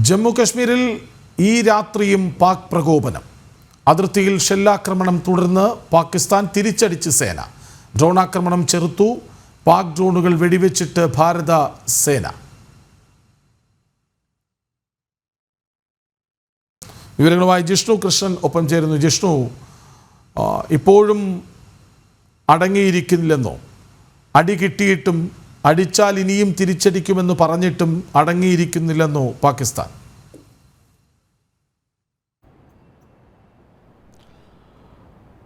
ജമ്മു കശ്മീരിൽ ഈ രാത്രിയും പാക് പ്രകോപനം. അതിർത്തിയിൽ ഷെല്ലാക്രമണം തുടർന്ന് പാകിസ്ഥാൻ തിരിച്ചടിച്ച് സേന. ഡ്രോൺ ആക്രമണം ചെറുത്തു. പാക് ഡ്രോണുകൾ വെടിവെച്ചിട്ട് ഭാരത സേന. വിവരങ്ങളുമായി ജിഷ്ണു കൃഷ്ണൻ ഒപ്പം ചേരുന്നു. ജിഷ്ണു, ഇപ്പോഴും അടങ്ങിയിരിക്കില്ലെന്നോ? അടി കിട്ടിയിട്ടും അടിച്ചാൽ ഇനിയും തിരിച്ചടിക്കുമെന്ന് പറഞ്ഞിട്ടും അടങ്ങിയിരിക്കുന്നില്ലെന്നോ പാകിസ്ഥാൻ?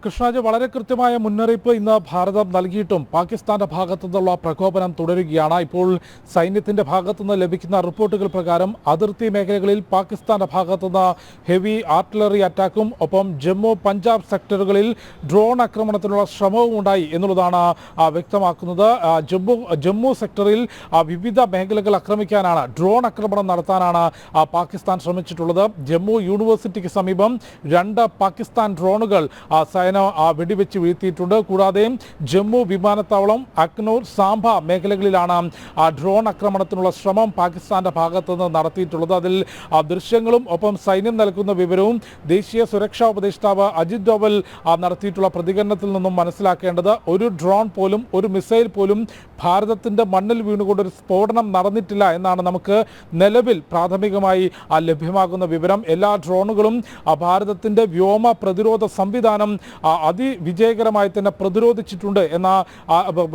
കൃഷ്ണാജ്, വളരെ കൃത്യമായ മുന്നറിയിപ്പ് ഇന്ന് ഭാരതം നൽകിയിട്ടും പാകിസ്ഥാന്റെ ഭാഗത്തു നിന്നുള്ള പ്രകോപനം തുടരുകയാണ്. ഇപ്പോൾ സൈന്യത്തിന്റെ ഭാഗത്തുനിന്ന് ലഭിക്കുന്ന റിപ്പോർട്ടുകൾ പ്രകാരം അതിർത്തി മേഖലകളിൽ പാകിസ്ഥാന്റെ ഭാഗത്തുനിന്ന് ഹെവി ആർട്ടിലറി അറ്റാക്കും ഒപ്പം ജമ്മു പഞ്ചാബ് സെക്ടറുകളിൽ ഡ്രോൺ ആക്രമണത്തിനുള്ള ശ്രമവും ഉണ്ടായി എന്നുള്ളതാണ് വ്യക്തമാക്കുന്നത്. ജമ്മു സെക്ടറിൽ വിവിധ മേഖലകൾ ആക്രമിക്കാനാണ്, ഡ്രോൺ ആക്രമണം നടത്താനാണ് പാകിസ്ഥാൻ ശ്രമിച്ചിട്ടുള്ളത്. ജമ്മു യൂണിവേഴ്സിറ്റിക്ക് സമീപം 2 പാകിസ്ഥാൻ ഡ്രോണുകൾ വെടിവെച്ച് വീഴ്ത്തിയിട്ടുണ്ട്. കൂടാതെ ജമ്മു വിമാനത്താവളം, അക്നൂർ, സാംബ മേഖലകളിലാണ് ഡ്രോൺ ആക്രമണത്തിനുള്ള ശ്രമം പാകിസ്ഥാന്റെ ഭാഗത്തു നിന്ന് നടത്തിയിട്ടുള്ളത്. അതിൽ ദൃശ്യങ്ങളും ഒപ്പം സൈന്യം നൽകുന്ന വിവരവും ദേശീയ സുരക്ഷാ ഉപദേഷ്ടാവ് അജിത് ഡോവൽ നടത്തിയിട്ടുള്ള പ്രതികരണത്തിൽ നിന്നും മനസ്സിലാക്കേണ്ടത്, ഒരു ഡ്രോൺ പോലും, ഒരു മിസൈൽ പോലും ഭാരതത്തിന്റെ മണ്ണിൽ വീണുകൊണ്ട് ഒരു സ്ഫോടനം നടന്നിട്ടില്ല എന്നാണ് നമുക്ക് നിലവിൽ പ്രാഥമികമായി ലഭ്യമാകുന്ന വിവരം. എല്ലാ ഡ്രോണുകളും ഭാരതത്തിന്റെ വ്യോമ പ്രതിരോധ സംവിധാനം അതിവിജയകരമായി തന്നെ പ്രതിരോധിച്ചിട്ടുണ്ട് എന്ന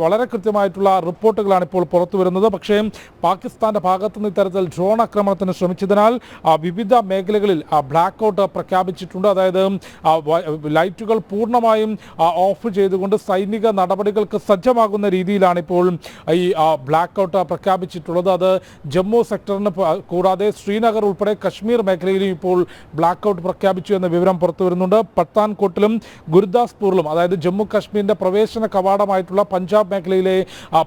വളരെ കൃത്യമായിട്ടുള്ള റിപ്പോർട്ടുകളാണ് ഇപ്പോൾ പുറത്തു വരുന്നത്. പക്ഷേ പാകിസ്ഥാന്റെ ഭാഗത്തുനിന്ന് ഇത്തരത്തിൽ ഡ്രോൺ ആക്രമണത്തിന് ശ്രമിച്ചതിനാൽ വിവിധ മേഖലകളിൽ ബ്ലാക്ക് ഔട്ട് പ്രഖ്യാപിച്ചിട്ടുണ്ട്. അതായത് ലൈറ്റുകൾ പൂർണ്ണമായും ഓഫ് ചെയ്തുകൊണ്ട് സൈനിക നടപടികൾക്ക് സജ്ജമാകുന്ന രീതിയിലാണ് ഇപ്പോൾ ഈ ബ്ലാക്ക് ഔട്ട് പ്രഖ്യാപിച്ചിട്ടുള്ളത്. അത് ജമ്മു സെക്ടറിന് കൂടാതെ ശ്രീനഗർ ഉൾപ്പെടെ കശ്മീർ മേഖലയിലും ഇപ്പോൾ ബ്ലാക്ക് ഔട്ട് പ്രഖ്യാപിച്ചു എന്ന വിവരം പുറത്തു വരുന്നുണ്ട്. പത്താൻകോട്ടിലും ഗുരുദാസ്പൂരിലും, അതായത് ജമ്മു കാശ്മീരിന്റെ പ്രവേശന കവാടമായിട്ടുള്ള പഞ്ചാബ് മേഖലയിലെ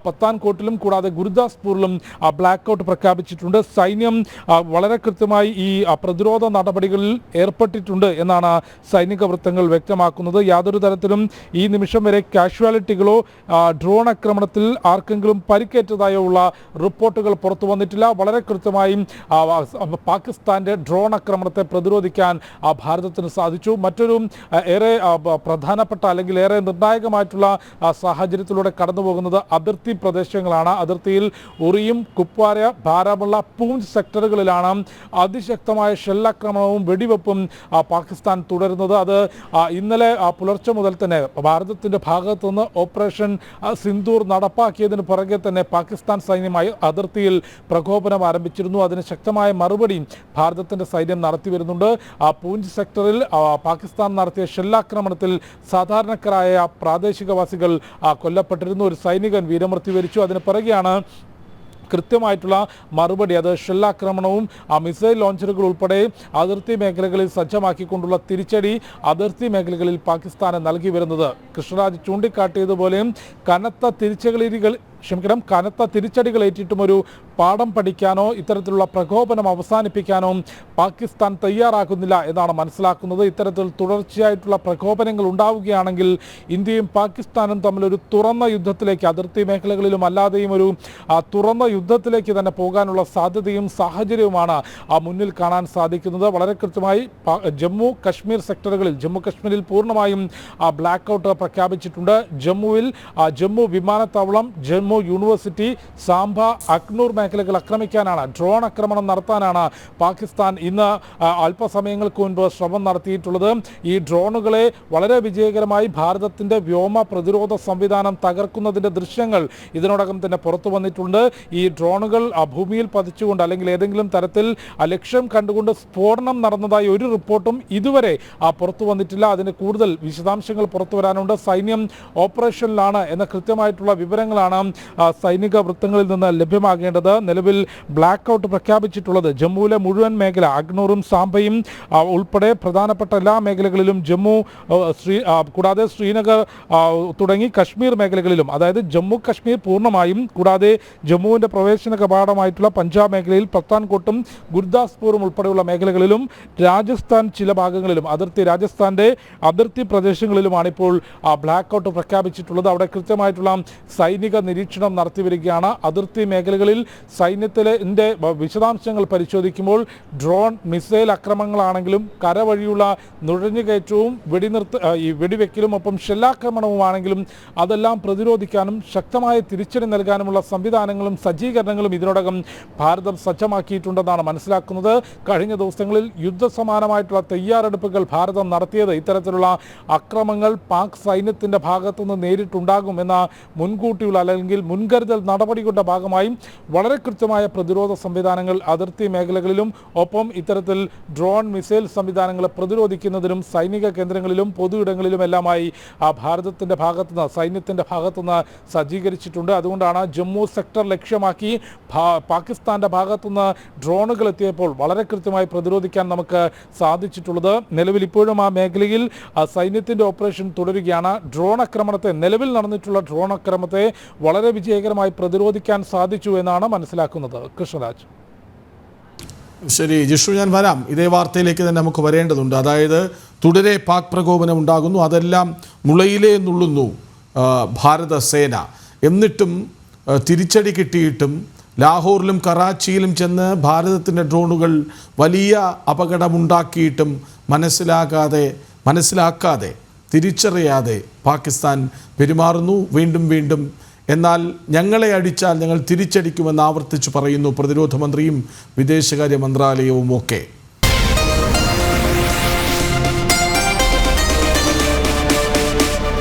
പത്താൻകോട്ടിലും കൂടാതെ ഗുരുദാസ്പൂരിലും ബ്ലാക്ക് ഔട്ട് പ്രഖ്യാപിച്ചിട്ടുണ്ട്. സൈന്യം വളരെ കൃത്യമായി ഈ പ്രതിരോധ നടപടികളിൽ ഏർപ്പെട്ടിട്ടുണ്ട് എന്നാണ് സൈനിക വൃത്തങ്ങൾ വ്യക്തമാക്കുന്നത്. യാതൊരു തരത്തിലും ഈ നിമിഷം വരെ കാഷ്വാലിറ്റികളോ ഡ്രോൺ ആക്രമണത്തിൽ ആർക്കെങ്കിലും പരിക്കേറ്റതായോ ഉള്ള റിപ്പോർട്ടുകൾ പുറത്തു വന്നിട്ടില്ല. വളരെ കൃത്യമായും പാകിസ്ഥാന്റെ ഡ്രോൺ ആക്രമണത്തെ പ്രതിരോധിക്കാൻ ഭാരതത്തിന് സാധിച്ചു. മറ്റൊരു ഏറെ പ്രധാനപ്പെട്ട അല്ലെങ്കിൽ ഏറെ നിർണായകമായിട്ടുള്ള സാഹചര്യത്തിലൂടെ കടന്നു പോകുന്നത് അതിർത്തി പ്രദേശങ്ങളാണ്. അതിർത്തിയിൽ ഉറിയും, കുപ്വാര, ബാരാമുള്ള, പൂഞ്ച് സെക്ടറുകളിലാണ് അതിശക്തമായ ഷെല്ലാക്രമണവും വെടിവെപ്പും പാകിസ്ഥാൻ തുടരുന്നത്. അത് ഇന്നലെ പുലർച്ചെ മുതൽ തന്നെ ഭാരതത്തിന്റെ ഭാഗത്തു നിന്ന് ഓപ്പറേഷൻ സിന്ദൂർ നടപ്പാക്കിയതിന് പുറകെ തന്നെ പാകിസ്ഥാൻ സൈന്യമായി അതിർത്തിയിൽ പ്രകോപനം ആരംഭിച്ചിരുന്നു. അതിന് ശക്തമായ മറുപടി ഭാരതത്തിന്റെ സൈന്യം നടത്തി വരുന്നുണ്ട്. പൂഞ്ച് സെക്ടറിൽ പാകിസ്ഥാൻ നടത്തിയ ഷെല്ലാക്രമണത്തിൽ സാധാരണക്കാരായ പ്രാദേശികവാസികൾ കൊല്ലപ്പെട്ടിരുന്നു. ഒരു സൈനികൻ വീരമൃത്യു വരിച്ചു. അതിന് പിറകെയാണ് കൃത്യമായിട്ടുള്ള മറുപടി. അത് ഷെല്ലാക്രമണവും മിസൈൽ ലോഞ്ചറുകൾ ഉൾപ്പെടെ അതിർത്തി മേഖലകളിൽ സജ്ജമാക്കിക്കൊണ്ടുള്ള തിരിച്ചടി അതിർത്തി മേഖലകളിൽ പാകിസ്ഥാന് നൽകി വരുന്നത്. കൃഷ്ണരാജ് ചൂണ്ടിക്കാട്ടിയതുപോലെ കനത്ത തിരിച്ചടികൾ ഏറ്റിട്ടും ഒരു പാഠം പഠിക്കാനോ ഇത്തരത്തിലുള്ള പ്രകോപനം അവസാനിപ്പിക്കാനോ പാകിസ്ഥാൻ തയ്യാറാകുന്നില്ല എന്നാണ് മനസ്സിലാക്കുന്നത്. ഇത്തരത്തിൽ തുടർച്ചയായിട്ടുള്ള പ്രകോപനങ്ങൾ ഉണ്ടാവുകയാണെങ്കിൽ ഇന്ത്യയും പാകിസ്ഥാനും തമ്മിലൊരു തുറന്ന യുദ്ധത്തിലേക്ക്, അതിർത്തി മേഖലകളിലും അല്ലാതെയും ഒരു തുറന്ന യുദ്ധത്തിലേക്ക് തന്നെ പോകാനുള്ള സാധ്യതയും സാഹചര്യവുമാണ് മുന്നിൽ കാണാൻ സാധിക്കുന്നത്. വളരെ കൃത്യമായി ജമ്മു കശ്മീർ സെക്ടറുകളിൽ, ജമ്മു കശ്മീരിൽ പൂർണ്ണമായും ബ്ലാക്ക് ഔട്ട് പ്രഖ്യാപിച്ചിട്ടുണ്ട്. ജമ്മു വിമാനത്താവളം, ജമ്മു യൂണിവേഴ്സിറ്റി, സാംബ, അക്നൂർ മേഖലകൾ ആക്രമിക്കാനാണ്, ഡ്രോൺ ആക്രമണം നടത്താനാണ് പാകിസ്ഥാൻ ഇന്ന് അല്പസമയങ്ങൾക്ക് മുൻപ് ശ്രമം നടത്തിയിട്ടുള്ളത്. ഈ ഡ്രോണുകളെ വളരെ വിജയകരമായി ഭാരതത്തിന്റെ വ്യോമ പ്രതിരോധ സംവിധാനം തകർക്കുന്നതിന്റെ ദൃശ്യങ്ങൾ ഇതിനോടകം തന്നെ പുറത്തു വന്നിട്ടുണ്ട്. ഈ ഡ്രോണുകൾ ഭൂമിയിൽ പതിച്ചുകൊണ്ട് അല്ലെങ്കിൽ ഏതെങ്കിലും തരത്തിൽ ലക്ഷ്യം കണ്ടുകൊണ്ട് സ്ഫോടനം നടന്നതായി ഒരു റിപ്പോർട്ടും ഇതുവരെ പുറത്തു വന്നിട്ടില്ല. അതിന് കൂടുതൽ വിശദാംശങ്ങൾ പുറത്തു വരാനുണ്ട്. സൈന്യം ഓപ്പറേഷനിലാണ് എന്ന കൃത്യമായിട്ടുള്ള വിവരങ്ങളാണ് സൈനിക വൃത്തങ്ങളിൽ നിന്ന് ലഭ്യമാകേണ്ടത്. നിലവിൽ ബ്ലാക്ക് ഔട്ട് പ്രഖ്യാപിച്ചിട്ടുള്ളത് ജമ്മുവിലെ മുഴുവൻ മേഖല, അഗ്നൂറും സാംബയും ഉൾപ്പെടെ പ്രധാനപ്പെട്ട എല്ലാ മേഖലകളിലും, ജമ്മു കൂടാതെ ശ്രീനഗർ തുടങ്ങി കശ്മീർ മേഖലകളിലും, അതായത് ജമ്മു കശ്മീർ പൂർണ്ണമായും, കൂടാതെ ജമ്മുവിൻ്റെ പ്രവേശന കവാടമായിട്ടുള്ള പഞ്ചാബ് മേഖലയിൽ പത്താൻകോട്ടും ഗുരുദാസ്പൂറും ഉൾപ്പെടെയുള്ള മേഖലകളിലും, രാജസ്ഥാൻ ചില ഭാഗങ്ങളിലും, രാജസ്ഥാൻ്റെ അതിർത്തി പ്രദേശങ്ങളിലുമാണ് ഇപ്പോൾ ബ്ലാക്ക് ഔട്ട് പ്രഖ്യാപിച്ചിട്ടുള്ളത്. അവിടെ കൃത്യമായിട്ടുള്ള സൈനിക നിരീക്ഷണം നടത്തി വരികയാണ്. അതിർത്തി മേഖലകളിൽ സൈന്യത്തിൻ്റെ വിശദാംശങ്ങൾ പരിശോധിക്കുമ്പോൾ ഡ്രോൺ മിസൈൽ ആക്രമണങ്ങളാണെങ്കിലും കരവഴിയുള്ള നുഴഞ്ഞുകയറ്റവും വെടിവെക്കലും ഒപ്പം ഷെല്ലാക്രമണവുമാണെങ്കിലും അതെല്ലാം പ്രതിരോധിക്കാനും ശക്തമായ തിരിച്ചടി നൽകാനുമുള്ള സംവിധാനങ്ങളും സജ്ജീകരണങ്ങളും ഇതിനോടകം ഭാരതം സജ്ജമാക്കിയിട്ടുണ്ടെന്നാണ് മനസ്സിലാക്കുന്നത്. കഴിഞ്ഞ ദിവസങ്ങളിൽ യുദ്ധസമാനമായിട്ടുള്ള തയ്യാറെടുപ്പുകൾ ഭാരതം നടത്തിയത് ഇത്തരത്തിലുള്ള അക്രമങ്ങൾ പാക് സൈന്യത്തിൻ്റെ ഭാഗത്തുനിന്ന് നേരിട്ടുണ്ടാകുമെന്ന മുൻകൂട്ടിയുള്ള അല്ലെങ്കിൽ മുൻകരുതൽ നടപടികളുടെ ഭാഗമായി വളരെ കൃത്യമായ പ്രതിരോധ സംവിധാനങ്ങൾ അതിർത്തി മേഖലകളിലും ഒപ്പം ഇത്തരത്തിൽ ഡ്രോൺ മിസൈൽ സംവിധാനങ്ങൾ പ്രതിരോധിക്കുന്നതിനും സൈനിക കേന്ദ്രങ്ങളിലും പൊതു ഇടങ്ങളിലുമെല്ലാമായി ഭാരതത്തിൻ്റെ ഭാഗത്തുനിന്ന് സൈന്യത്തിൻ്റെ ഭാഗത്തുനിന്ന് സജ്ജീകരിച്ചിട്ടുണ്ട്. അതുകൊണ്ടാണ് ജമ്മു സെക്ടർ ലക്ഷ്യമാക്കി പാകിസ്ഥാൻ്റെ ഭാഗത്തുനിന്ന് ഡ്രോണുകൾ എത്തിയപ്പോൾ വളരെ കൃത്യമായി പ്രതിരോധിക്കാൻ നമുക്ക് സാധിച്ചിട്ടുള്ളത്. നിലവിൽ ഇപ്പോഴും ആ മേഖലയിൽ സൈന്യത്തിൻ്റെ ഓപ്പറേഷൻ തുടരുകയാണ്. ഡ്രോൺ ആക്രമണത്തെ നിലവിൽ നടന്നിട്ടുള്ള ഡ്രോൺ ആക്രമണത്തെ വളരെ വിജയകരമായി പ്രതിരോധിക്കാൻ സാധിച്ചു എന്നാണ് മനസ്സിലാക്കുന്നത്. കൃഷ്ണരാജ്. ശരി ജിഷു, ഞാൻ വരാം. ഇതേ വാർത്തയിലേക്ക് തന്നെ നമുക്ക് വരേണ്ടതുണ്ട്. അതായത് തുടരെ പാക് പ്രകോപനം ഉണ്ടാകുന്നു, അതെല്ലാം മുളയിലേ നുള്ളുന്നു ഭാരത സേന. എന്നിട്ടും തിരിച്ചടി കിട്ടിയിട്ടും ലാഹോറിലും കറാച്ചിയിലും ചെന്ന് ഭാരതത്തിൻ്റെ ഡ്രോണുകൾ വലിയ അപകടമുണ്ടാക്കിയിട്ടും മനസ്സിലാക്കാതെ തിരിച്ചറിയാതെ പാകിസ്ഥാൻ പെരുമാറുന്നു വീണ്ടും വീണ്ടും. എന്നാൽ ഞങ്ങളെ അടിച്ചാൽ ഞങ്ങൾ തിരിച്ചടിക്കുമെന്ന് ആവർത്തിച്ച് പറയുന്നു പ്രതിരോധ മന്ത്രിയും വിദേശകാര്യ മന്ത്രാലയവും ഒക്കെ.